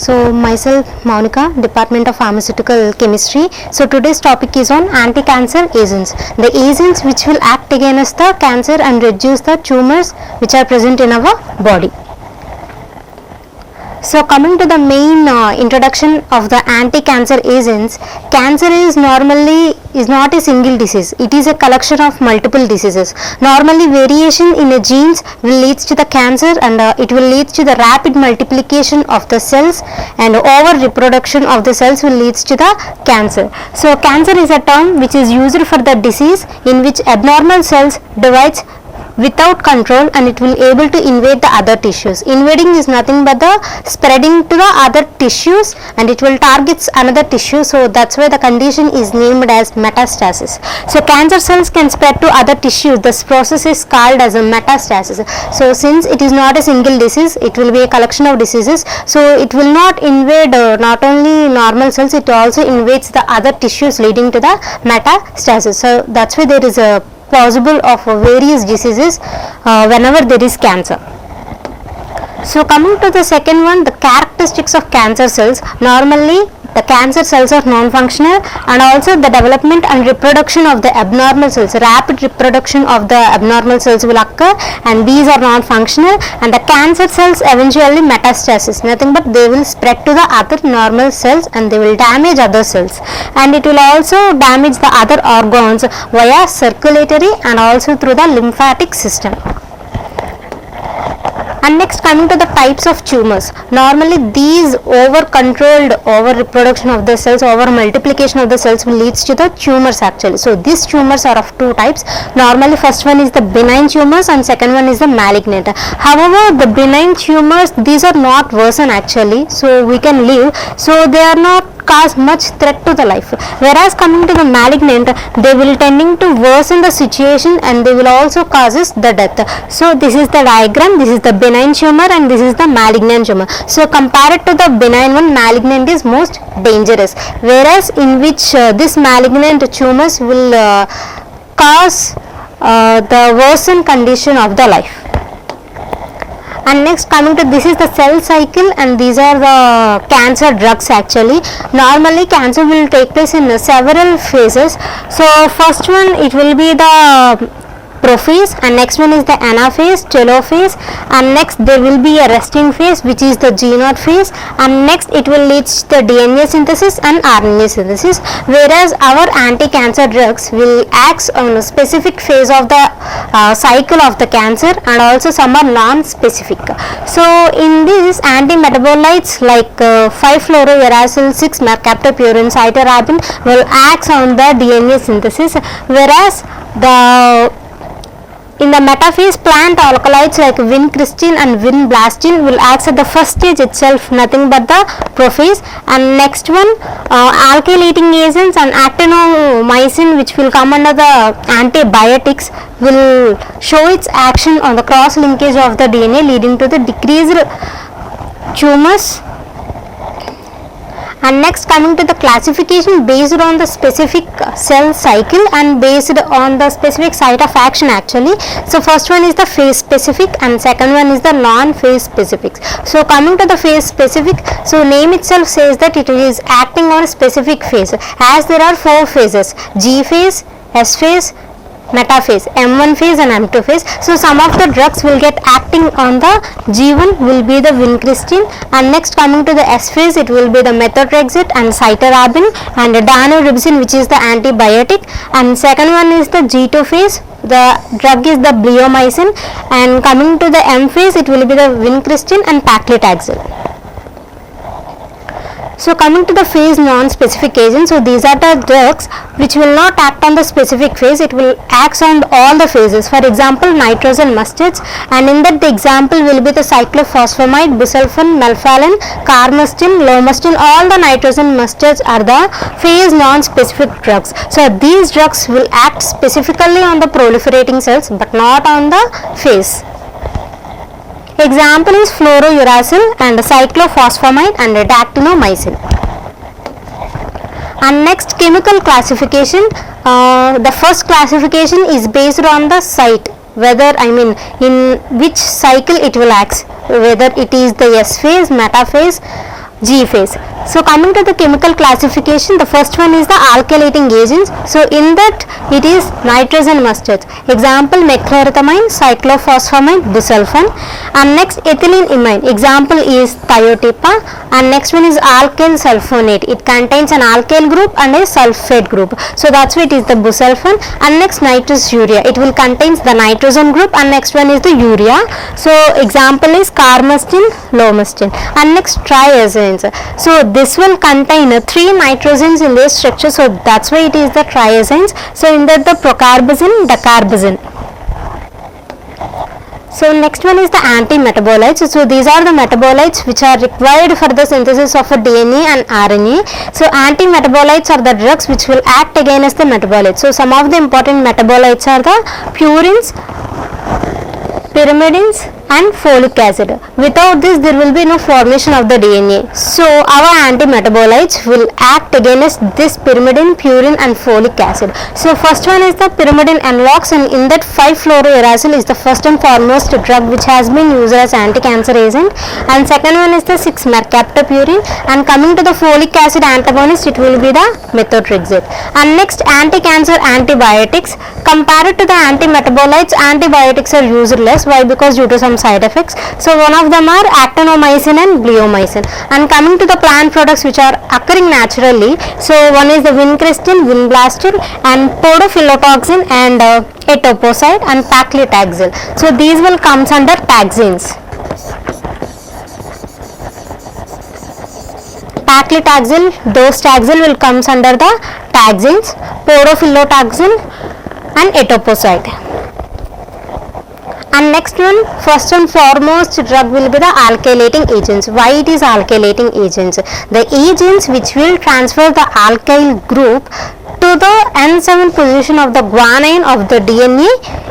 So myself Monica, Department of Pharmaceutical Chemistry. So today's topic is on anti-cancer agents. The agents which will act against the cancer and reduce the tumors which are present in our body. So coming to the main introduction of the anti-cancer agents, cancer is not a single disease. It is a collection of multiple diseases. Normally variation in a genes will lead to the cancer, and it will lead to the rapid multiplication of the cells, and over reproduction of the cells will lead to the cancer. So cancer is a term which is used for the disease in which abnormal cells divides without control, and it will able to invade the other tissues. Invading is nothing but the spreading to the other tissues, and it will target another tissue. So that's why the condition is named as metastasis. So cancer cells can spread to other tissues. This process is called as a metastasis. So since it is not a single disease, it will be a collection of diseases. So it will not invade not only normal cells, it also invades the other tissues, leading to the metastasis. So that's why there is a possible of various diseases whenever there is cancer. So coming to the second one, the characteristics of cancer cells. Normally the cancer cells are non-functional, and also the development and reproduction of the abnormal cells, rapid reproduction of the abnormal cells will occur, and these are non-functional, and the cancer cells eventually metastasis, nothing but they will spread to the other normal cells and they will damage other cells, and it will also damage the other organs via circulatory and also through the lymphatic system. And next, coming to the types of tumors. Normally these over reproduction of the cells, over multiplication of the cells will leads to the tumors actually. So these tumors are of two types. Normally first one is the benign tumors and second one is the malignant. However, the benign tumors, these are not worsen actually, so we can live, so they are not cause much threat to the life. Whereas coming to the malignant, they will tending to worsen the situation and they will also causes the death. So this is the diagram. This is the benign tumor and this is the malignant tumor. So compared to the benign one, malignant is most dangerous, whereas in which this malignant tumors will cause the worsen condition of the life. And next, coming to this is the cell cycle, and these are the cancer drugs actually. Normally cancer will take place in several phases. So first one, it will be the prophase, and next one is the anaphase, telophase, and next there will be a resting phase which is the G0 phase, and next it will lead to the DNA synthesis and RNA synthesis, whereas our anti-cancer drugs will act on a specific phase of the cycle of the cancer, and also some are non-specific. So in this, anti-metabolites like 5-fluorouracil, 6-mercaptopurine, cytarabine will act on the DNA synthesis, whereas in the metaphase, plant alkaloids like vincristine and vinblastine will act at the first stage itself, nothing but the prophase. And next one, alkylating agents and actinomycin, which will come under the antibiotics, will show its action on the cross linkage of the DNA, leading to the decreased tumors. And next, coming to the classification based on the specific cell cycle and based on the specific site of action actually. So first one is the phase specific and second one is the non-phase specific. So coming to the phase specific, so name itself says that it is acting on a specific phase, as there are 4 phases: G phase, S phase, metaphase, M1 phase and M2 phase. So some of the drugs will get acting on the G1 will be the vincristine, and next coming to the S phase, it will be the methotrexate and cytarabine and daniribizine, which is the antibiotic, and second one is the G2 phase, the drug is the bleomycin, and coming to the M phase, it will be the vincristine and paclitaxel. So coming to the phase non-specific agent, so these are the drugs which will not act on the specific phase, it will act on all the phases. For example, nitrogen mustards, and in that the example will be the cyclophosphamide, busulfan, melphalan, carmustine, lomustine. All the nitrogen mustards are the phase non-specific drugs. So these drugs will act specifically on the proliferating cells but not on the phase. Example is fluorouracil and cyclophosphamide and actinomycin. And next, chemical classification. The first classification is based on the site, whether in which cycle it will act, whether it is the S phase, metaphase, G phase. So coming to the chemical classification, the first one is the alkylating agents. So in that it is nitrogen mustards. Example mechlorethamine, cyclophosphamide, busulfan. And next ethylene imine. Example is thiotepa. And next one is alkyl sulfonate. It contains an alkyl group and a sulfate group. So that's why it is the busulfan. And next nitrous urea. It will contains the nitrogen group, and next one is the urea. So example is carmustine, lomustine. And next triazones. So this will contain 3 nitrogens in their structure, so that's why it is the triazones. So in that the procarbazine, decarbazine. So next one is the anti-metabolites. So these are the metabolites which are required for the synthesis of a DNA and RNA. So anti-metabolites are the drugs which will act against the metabolites. So some of the important metabolites are the purines, pyrimidines and folic acid. Without this there will be no formation of the DNA. So our antimetabolites will act against this pyrimidine, purine and folic acid. So first one is the pyrimidine analogues, and in that 5-fluorouracil is the first and foremost drug which has been used as anti-cancer agent, and second one is the 6-mercaptopurine, and coming to the folic acid antagonist it will be the methotrexate. And next anti-cancer antibiotics. Compared to the antimetabolites, antibiotics are used less. Why? Because due to some side effects. So one of them are actinomycin and bleomycin. And coming to the plant products which are occurring naturally, so one is the vincristine, vinblastine and podophyllitoxin and etoposide and paclitaxel. So these will comes under taxanes. Paclitaxel, docetaxel will comes under the taxanes, podophyllitoxin and etoposide. And next one, first and foremost drug will be the alkylating agents. Why it is alkylating agents? The agents which will transfer the alkyl group to the N7 position of the guanine of the DNA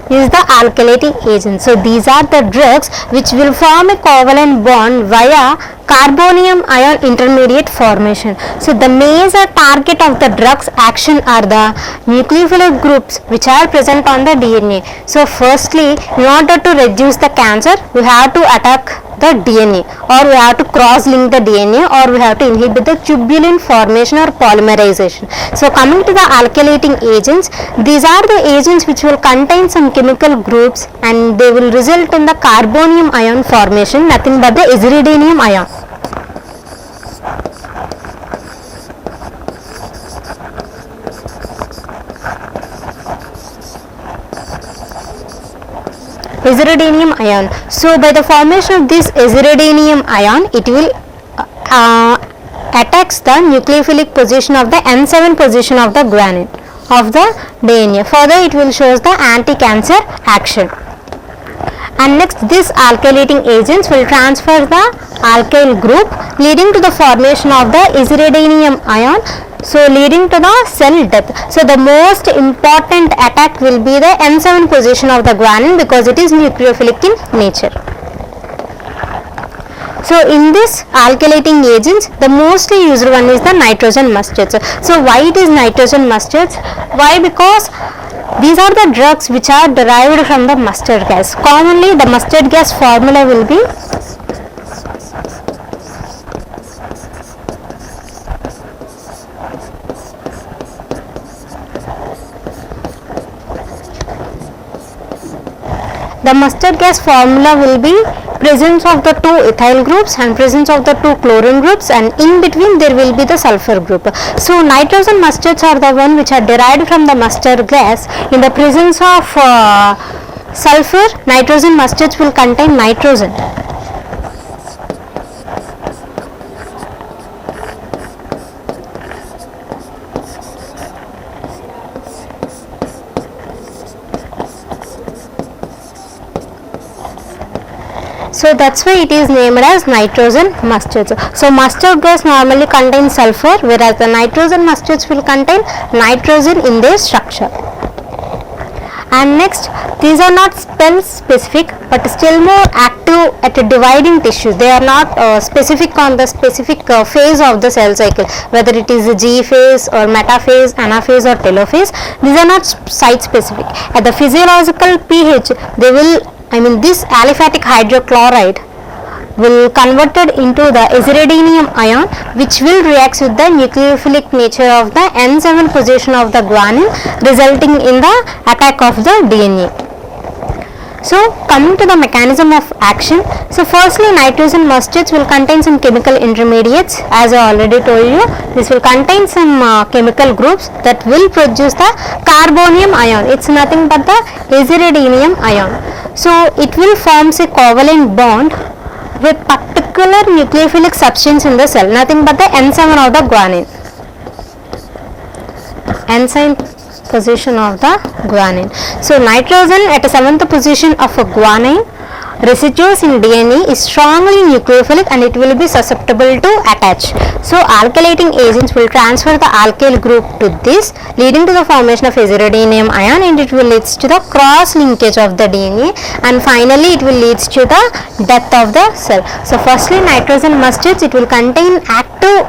is the alkylating agent. So these are the drugs which will form a covalent bond via carbonium ion intermediate formation. So the major target of the drugs action are the nucleophilic groups which are present on the DNA. So firstly, in order to reduce the cancer, we have to attack the DNA, or we have to cross link the DNA, or we have to inhibit the tubulin formation or polymerization. So coming to the alkylating agents, these are the agents which will contain some chemical groups and they will result in the carbonium ion formation, nothing but the aziridinium ion. Aziridinium ion. So by the formation of this aziridinium ion, it will attacks the nucleophilic position of the N7 position of the guanine of the DNA. Further, it will shows the anti-cancer action. And next, this alkylating agents will transfer the alkyl group leading to the formation of the aziridinium ion, so leading to the cell death. So the most important attack will be the N7 position of the guanine because it is nucleophilic in nature. So in this alkylating agents, the mostly used one is the nitrogen mustards. So why it is nitrogen mustards? Why? Because these are the drugs which are derived from the mustard gas. Commonly the mustard gas formula will be presence of the 2 ethyl groups and presence of the 2 chlorine groups, and in between there will be the sulfur group. So nitrogen mustards are the one which are derived from the mustard gas. In the presence of sulfur, nitrogen mustards will contain nitrogen. So that's why it is named as nitrogen mustards. So mustard gas normally contains sulfur, whereas the nitrogen mustards will contain nitrogen in their structure. And next, these are not spell specific but still more active at dividing tissues. They are not specific on the specific phase of the cell cycle, whether it is a G phase or metaphase, anaphase or telophase. These are not site specific. At the physiological pH, they will, this aliphatic hydrochloride will converted into the aziridinium ion, which will react with the nucleophilic nature of the N7 position of the guanine, resulting in the attack of the DNA. So coming to the mechanism of action, so firstly nitrogen mustards will contain some chemical intermediates, as I already told you. This will contain some chemical groups that will produce the carbonium ion. It's nothing but the aziridinium ion. So it will forms a covalent bond with particular nucleophilic substance in the cell, nothing but the N7 of the guanine. N7 position of the guanine. So nitrogen at the 7th position of a guanine residues in DNA is strongly nucleophilic and it will be susceptible to attach. So alkylating agents will transfer the alkyl group to this, leading to the formation of aziridinium ion, and it will leads to the cross linkage of the DNA, and finally it will leads to the death of the cell. So firstly nitrogen mustards, it will contain active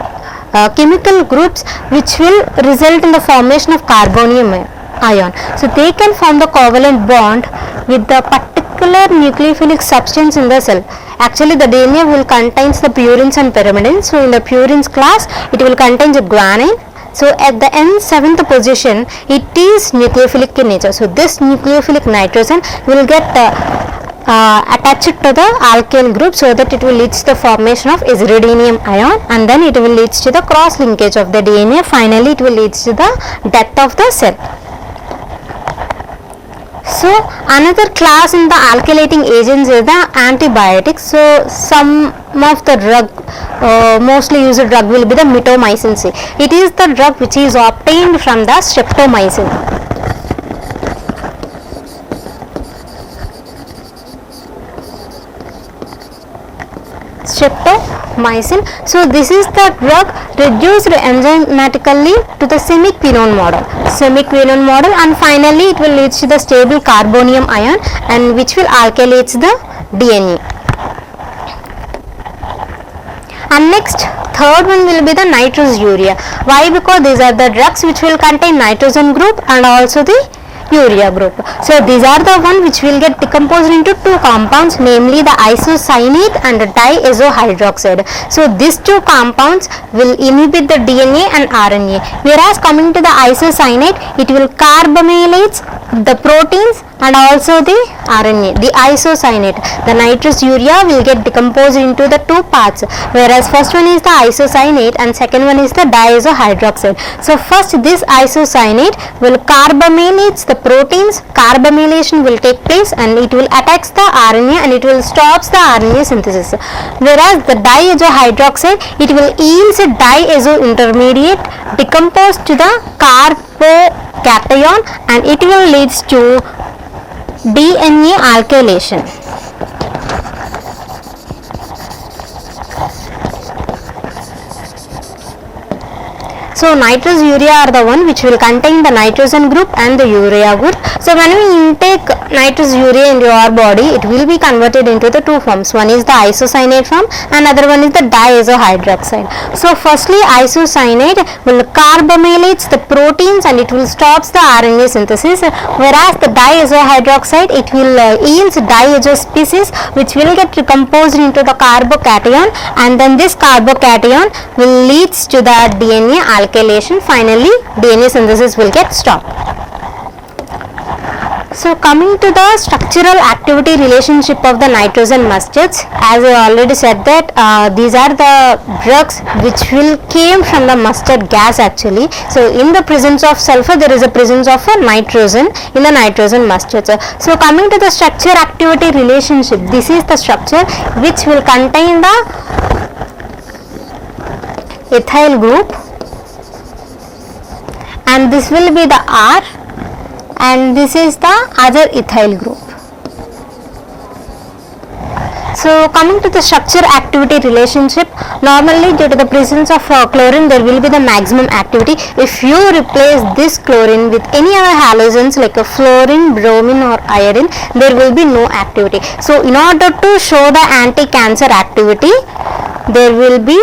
chemical groups which will result in the formation of carbonium ion. So they can form the covalent bond with the particular nucleophilic substance in the cell. Actually the DNA will contains the purines and pyrimidines. So in the purines class it will contain the guanine. So at the N7th position it is nucleophilic in nature. So this nucleophilic nitrogen will get attached to the alkyl group, so that it will lead to the formation of aziridinium ion, and then it will lead to the cross linkage of the DNA. Finally it will lead to the death of the cell. So another class in the alkylating agents is the antibiotics. So some of the drug, mostly used drug will be the mitomycin C. It is the drug which is obtained from the streptomycin. Streptomycin. So this is the drug reduced enzymatically to the semiquinone model, and finally it will lead to the stable carbonium ion, and which will alkylates the DNA. And next, third one will be the nitrous urea. Why? Because these are the drugs which will contain nitrogen group and also the urea group. So these are the one which will get decomposed into two compounds, namely the isocyanate and the diazohydroxide. So these two compounds will inhibit the DNA and RNA, whereas coming to the isocyanate, it will carbamylates the proteins and also the RNA. The isocyanate, the nitrous urea, will get decomposed into the two parts, whereas first one is the isocyanate and second one is the diazohydroxide. So first this isocyanate will carbamylates the proteins, carbamylation will take place and it will attacks the RNA and it will stops the RNA synthesis, whereas the diazohydroxide, it will yields a diazo intermediate decomposed to the carbocation and it will leads to DNA alkylation. So nitrous urea are the one which will contain the nitrogen group and the urea group. So when we intake nitrous urea into our body, it will be converted into the two forms. One is the isocyanate form and other one is the diazohydroxide. So firstly isocyanate will carbamylates the proteins and it will stops the RNA synthesis, whereas the diazohydroxide, it will yields diazo species which will get decomposed into the carbocation, and then this carbocation will leads to the DNA alkylation. Finally DNA synthesis will get stopped. So coming to the structural activity relationship of the nitrogen mustards, as I already said that these are the drugs which will came from the mustard gas actually. So in the presence of sulfur there is a presence of a nitrogen in the nitrogen mustards. So coming to the structure activity relationship, this is the structure which will contain the ethyl group, and this will be the R, and this is the other ethyl group. So coming to the structure activity relationship, normally due to the presence of chlorine there will be the maximum activity. If you replace this chlorine with any other halogens like a fluorine, bromine or iodine, there will be no activity. So in order to show the anti-cancer activity, there will be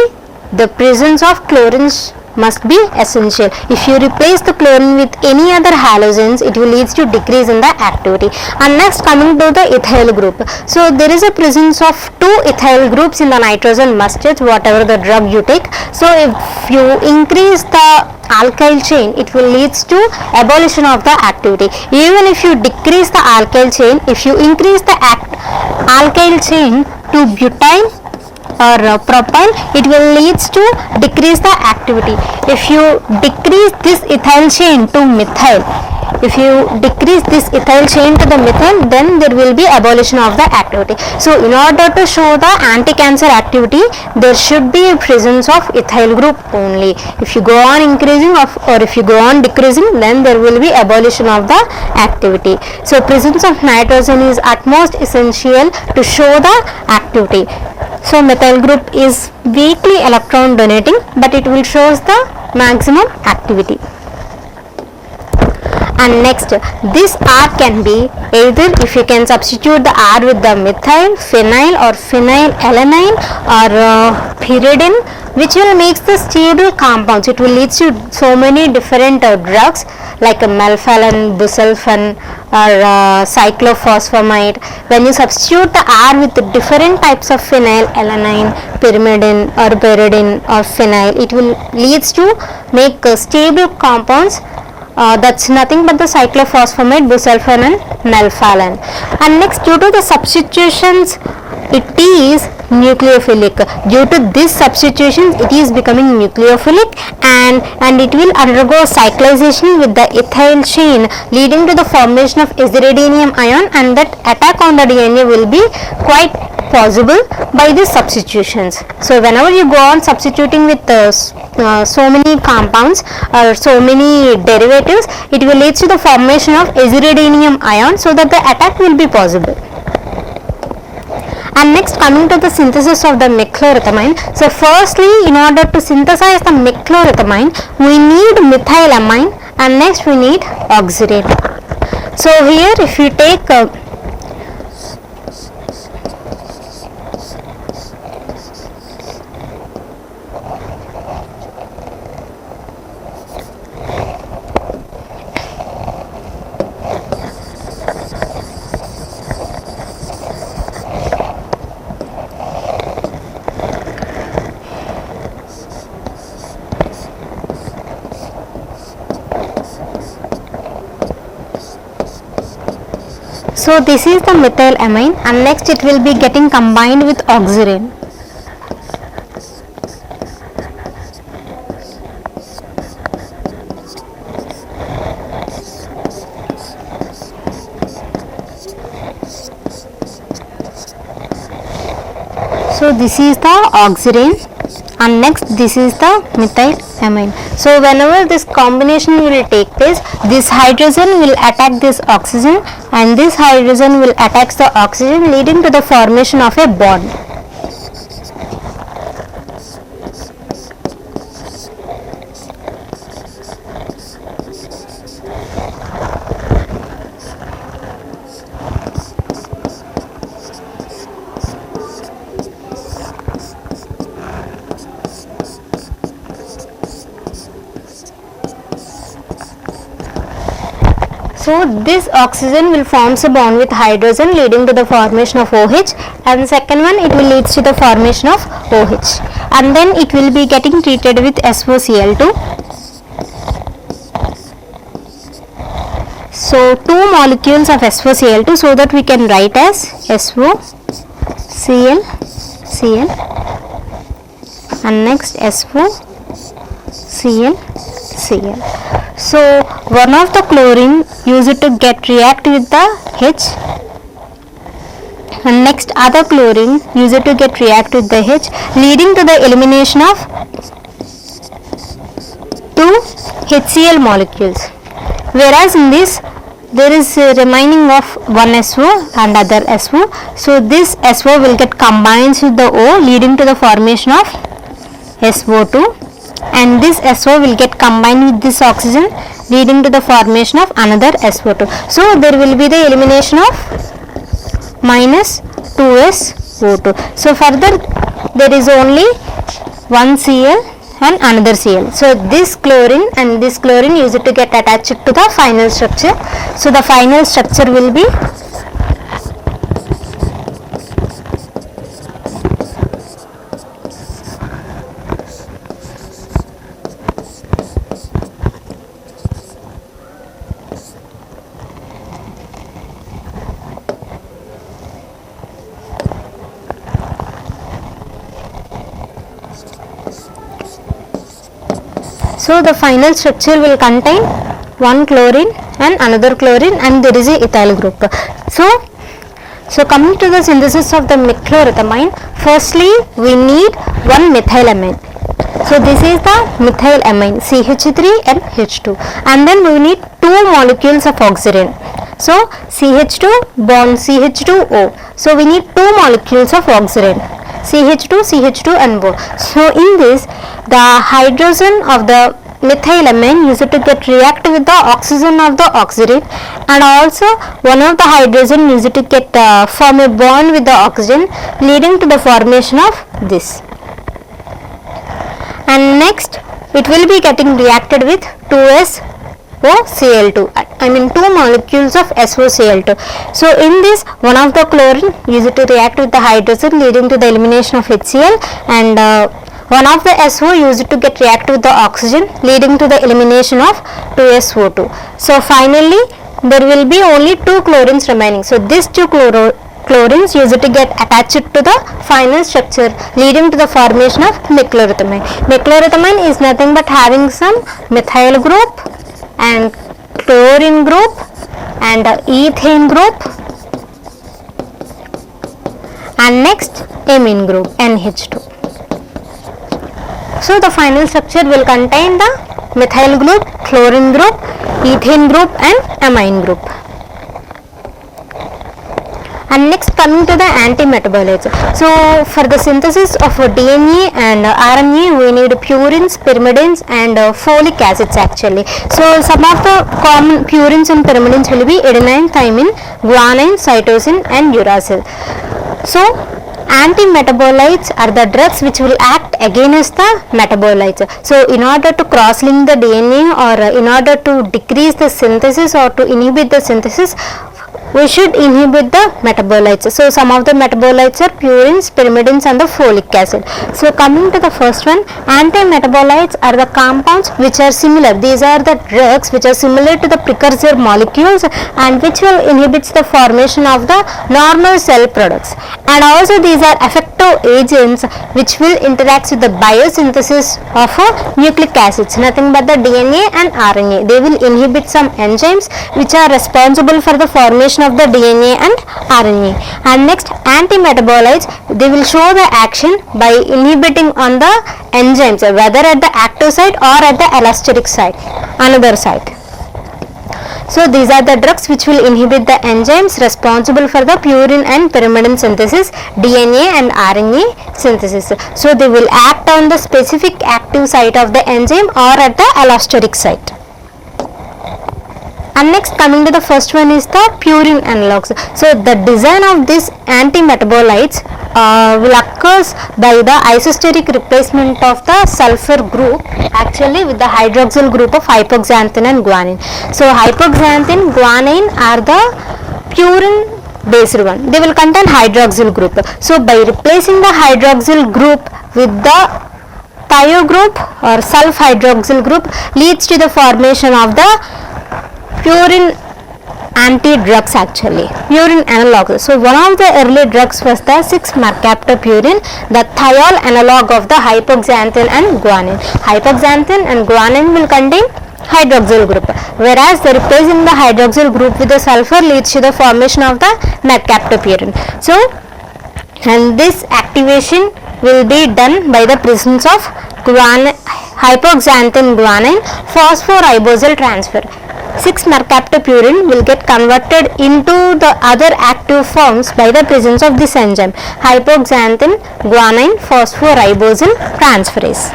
the presence of chlorines must be essential. If you replace the chlorine with any other halogens, it will lead to decrease in the activity. And next, coming to the ethyl group. So there is a presence of two ethyl groups in the nitrogen mustache, whatever the drug you take. So if you increase the alkyl chain, it will lead to abolition of the activity. Even if you decrease the alkyl chain, if you increase the alkyl chain to butyl or propyl, it will lead to decrease the activity. If you decrease this ethyl chain to methyl, if you decrease this ethyl chain to the methyl, then there will be abolition of the activity. So in order to show the anti-cancer activity, there should be a presence of ethyl group only. If you go on increasing or if you go on decreasing, then there will be abolition of the activity. So presence of nitrogen is utmost essential to show the activity. So methyl group is weakly electron donating, but it will shows the maximum activity. And next, this R can be either, if you can substitute the R with the methyl, phenyl or phenylalanine or pyridine, which will make the stable compounds. It will lead to so many different drugs like melphalan, busulfan or cyclophosphamide. When you substitute the R with the different types of phenylalanine, pyrimidine or pyridine or phenyl, it will leads to make stable compounds. That's nothing but the cyclophosphamide, busulfan and melphalan. And next, due to the substitutions, it is nucleophilic. Due to this substitution, it is becoming nucleophilic and it will undergo cyclization with the ethyl chain, leading to the formation of aziridinium ion, and that attack on the DNA will be quite possible by these substitutions. So whenever you go on substituting with so many compounds or so many derivatives, it will lead to the formation of aziridinium ion, so that the attack will be possible. And next, coming to the synthesis of the mechlorethamine. So firstly, in order to synthesize the mechlorethamine, we need methylamine, and next we need oxirane. So here, if you take so this is the methylamine, and next it will be getting combined with oxirane. So this is the oxirane, and next this is the methylamine. So whenever this combination will take place, this hydrogen will attack this oxygen, and this hydrogen will attack the oxygen, leading to the formation of a bond. So this oxygen will form a bond with hydrogen, leading to the formation of OH, and second one, it will lead to the formation of OH, and then it will be getting treated with SOCl2. So two molecules of SOCl2, so that we can write as SOCl, and next SOCl. So one of the chlorine used to get react with the H, and next other chlorine used to get react with the H, leading to the elimination of two HCl molecules, whereas in this there is a remaining of one SO and other SO. So this SO will get combined with the O, leading to the formation of SO2, and this SO will get combined with this oxygen, leading to the formation of another SO2. So there will be the elimination of minus 2SO2. So further there is only one Cl and another Cl. So this chlorine and this chlorine used to get attached to the final structure. So the final structure will be so the final structure will contain one chlorine and another chlorine, and there is a ethyl group. So coming to the synthesis of the methchlorothamine, firstly we need one methylamine. So this is the methylamine CH3 and H2, and then we need two molecules of oxygen. So CH2 bond CH2O. So we need two molecules of oxygen, CH2 and both. So in this, the hydrogen of the methylamine used to get react with the oxygen of the oxygen, and also one of the hydrogen used to get form a bond with the oxygen, leading to the formation of this. And next it will be getting reacted with 2SOCl2, I mean two molecules of SOCl2. So in this, one of the chlorine used to react with the hydrogen, leading to the elimination of HCl, and one of the SO used to get react with the oxygen, leading to the elimination of 2SO2. So finally there will be only two chlorines remaining. So these two chlorines used to get attached to the final structure, leading to the formation of methchlorothamine. Methchlorothamine is nothing but having some methyl group and chlorine group and ethane group, and next amine group NH2. So the final structure will contain the methyl group, chlorine group, ethane group and amine group. And next, coming to the antimetabolites. So for the synthesis of DNA and RNA, we need purines, pyrimidines and folic acids actually. So some of the common purines and pyrimidines will be adenine, thymine, guanine, cytosine and uracil. So antimetabolites are the drugs which will act against the metabolites. So in order to cross-link the DNA, or in order to decrease the synthesis or to inhibit the synthesis, we should inhibit the metabolites. So some of the metabolites are purines, pyrimidines and the folic acid. So coming to the first one, antimetabolites are the compounds which are similar. These are the drugs which are similar to the precursor molecules and which will inhibit the formation of the normal cell products. And also these are effective agents which will interact with the biosynthesis of nucleic acids, nothing but the DNA and RNA. They will inhibit some enzymes which are responsible for the formation of the DNA and RNA. And next, antimetabolites, they will show the action by inhibiting on the enzymes, whether at the active site or at the allosteric site, another site. So these are the drugs which will inhibit the enzymes responsible for the purine and pyrimidine synthesis, DNA and RNA synthesis. So they will act on the specific active site of the enzyme or at the allosteric site. And next, coming to the first one is the purine analogs. So the design of these antimetabolites will occur by the isosteric replacement of the sulfur group actually with the hydroxyl group of hypoxanthine and guanine. So hypoxanthine, guanine are the purine based one. They will contain hydroxyl group. So by replacing the hydroxyl group with the thio group or sulf hydroxyl group leads to the formation of the purine anti-drugs actually, purine analogs. So one of the early drugs was the 6-mercaptopurine, the thiol analog of the hypoxanthine and guanine. Hypoxanthine and guanine will contain hydroxyl group, whereas the replacing the hydroxyl group with the sulfur leads to the formation of the mercaptopurine. So and this activation will be done by the presence of hypoxanthine guanine phosphoribosyl transfer. 6-mercaptopurine will get converted into the other active forms by the presence of this enzyme, hypoxanthine guanine phosphoribosyl transferase.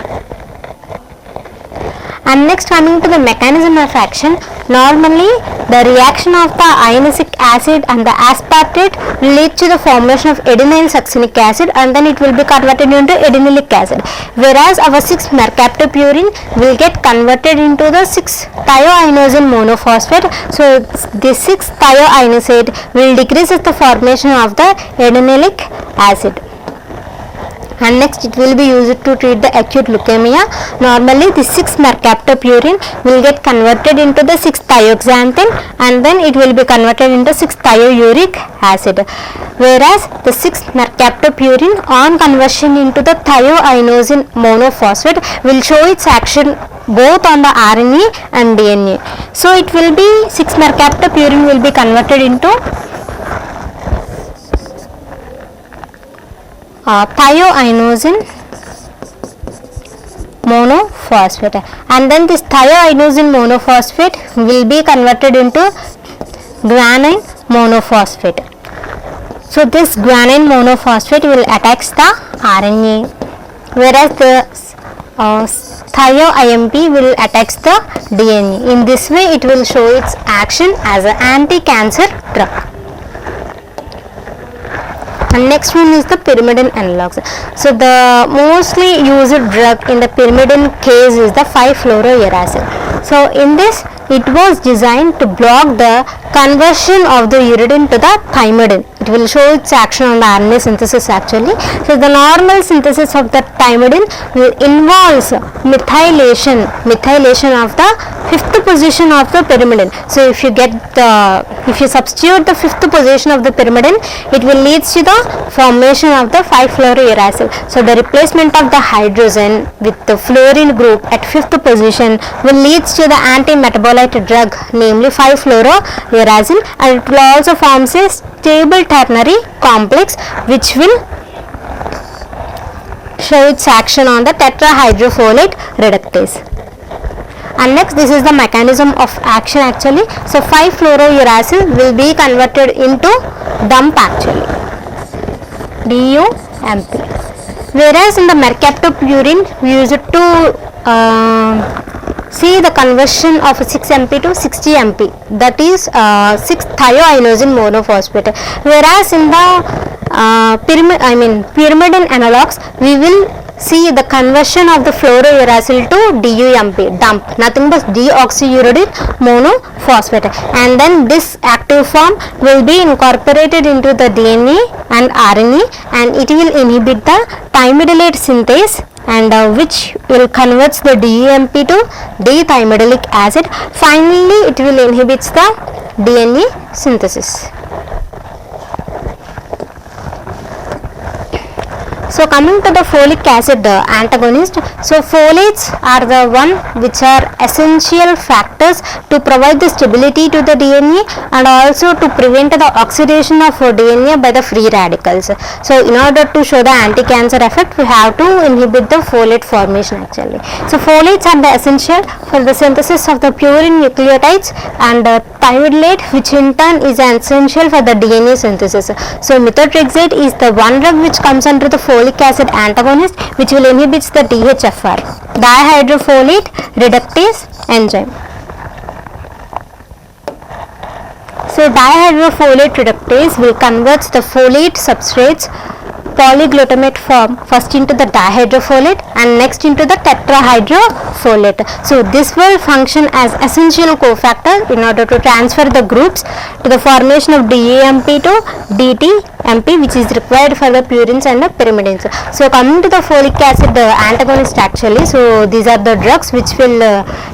And next, coming to the mechanism of action, normally the reaction of the ionosic acid and the aspartate will lead to the formation of adenyl succinic acid, and then it will be converted into adenylate acid, whereas our 6-mercaptopurine will get converted into the 6-thioinosine monophosphate. So this 6-thioinosate will decreases the formation of the adenylate acid. And next, it will be used to treat the acute leukemia. Normally the 6-mercaptopurine will get converted into the 6-thioxanthin, and then it will be converted into 6-thiouric acid, whereas the 6-mercaptopurine on conversion into the thioinosine monophosphate will show its action both on the RNA and DNA. So it will be 6-mercaptopurine will be converted into thioinosine monophosphate, and then this thioinosine monophosphate will be converted into guanine monophosphate. So this guanine monophosphate will attack the RNA, whereas the thio-IMP will attack the DNA. In this way, it will show its action as an anti-cancer drug. And next one is the pyrimidine analogs. So the mostly used drug in the pyrimidine case is the 5-fluorouracil. So in this, it was designed to block the conversion of the uridine to the thymidine. It will show its action on the RNA synthesis actually. So the normal synthesis of the thymidine will involves methylation of the 5th position of the pyrimidine. So if you substitute the 5th position of the pyrimidine, it will lead to the formation of the 5-fluorouracil. So the replacement of the hydrogen with the fluorine group at 5th position will lead to the anti-metabolite drug, namely 5-fluorouracil, and it will also form a stable ternary complex which will show its action on the tetrahydrofolate reductase. And next, this is the mechanism of action actually. So 5-fluorouracil will be converted into DUMP actually, DUMP, whereas in the mercaptopurine we use it to see the conversion of 6-MP to 60-MP, that is 6-thioinosine monophosphate, whereas in the pyrimidine analogs we will see the conversion of the fluorouracil to DUMP, nothing but deoxyuridine monophosphate, and then this active form will be incorporated into the DNA and RNA, and it will inhibit the thymidylate synthase, and which will convert the DUMP to D-thymidyllic acid. Finally, it will inhibit the DNA synthesis. So coming to the folic acid antagonist, so folates are the one which are essential factors to provide the stability to the DNA and also to prevent the oxidation of DNA by the free radicals. So in order to show the anti-cancer effect, we have to inhibit the folate formation actually. So folates are the essential for the synthesis of the purine nucleotides and thymidylate, which in turn is essential for the DNA synthesis. So methotrexate is the one drug which comes under the folic acid antagonist, which will inhibit the DHFR, dihydrofolate reductase enzyme. So dihydrofolate reductase will convert the folate substrates polyglutamate form first into the dihydrofolate and next into the tetrahydrofolate. So this will function as essential cofactor in order to transfer the groups to the formation of DAMP to DTMP, which is required for the purines and the pyrimidines. So coming to the folic acid antagonist actually, so these are the drugs which will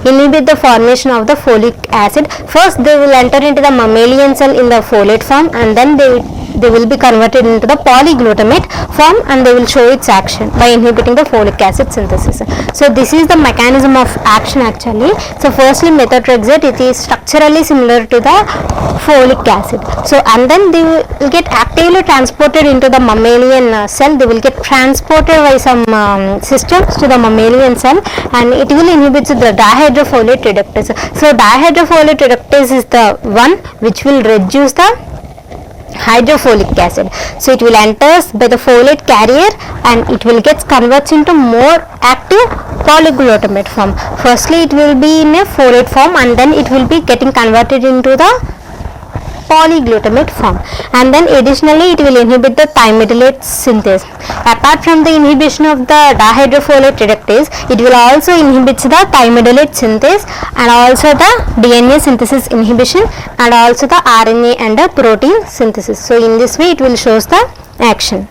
inhibit the formation of the folic acid. First they will enter into the mammalian cell in the folate form, and then they will be converted into the polyglutamate form, and they will show its action by inhibiting the folic acid synthesis. So this is the mechanism of action actually. So firstly methotrexate, it is structurally similar to the folic acid. So and then they will get actively transported into the mammalian cell. They will get transported by some systems to the mammalian cell, and it will inhibit the dihydrofolate reductase. So dihydrofolate reductase is the one which will reduce the hydrofolic acid. So it will enters by the folate carrier and it will get converts into more active polyglutamate form. Firstly it will be in a folate form and then it will be getting converted into the polyglutamate form, and then additionally it will inhibit the thymidylate synthase. Apart from the inhibition of the dihydrofolate reductase, it will also inhibit the thymidylate synthase and also the DNA synthesis inhibition and also the RNA and the protein synthesis. So in this way it will shows the action.